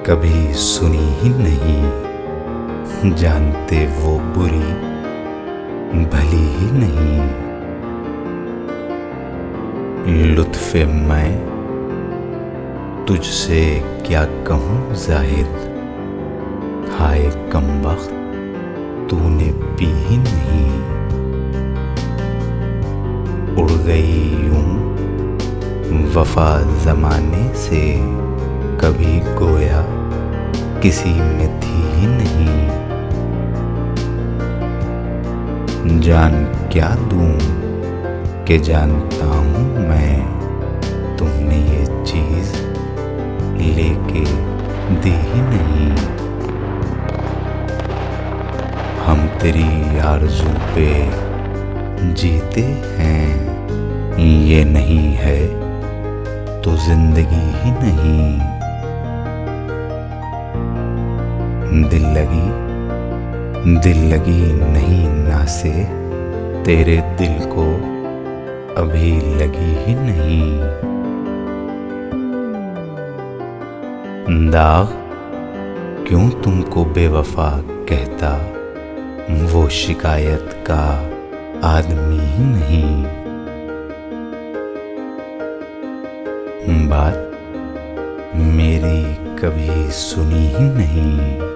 कभी सुनी ही नहीं। जानते वो बुरी भली ही नहीं। लुत्फ़े मैं तुझसे क्या कहूँ ज़ाहिद, हाय कमबख्त तूने पी ही नहीं। उड़ गई यूं वफ़ा ज़माने से, कभी गोया किसी में थी ही नहीं। जान क्या दूँ कि जानता हूँ मैं, तुमने ये चीज़ लेके दी ही नहीं। हम तेरी आरज़ू पे जीते हैं, ये नहीं है तो जिंदगी ही नहीं। दिल लगी नहीं ना से, तेरे दिल को अभी लगी ही नहीं। दाग क्यों तुमको बेवफा कहता, वो शिकायत का आदमी ही नहीं। बात मेरी कभी सुनी ही नहीं।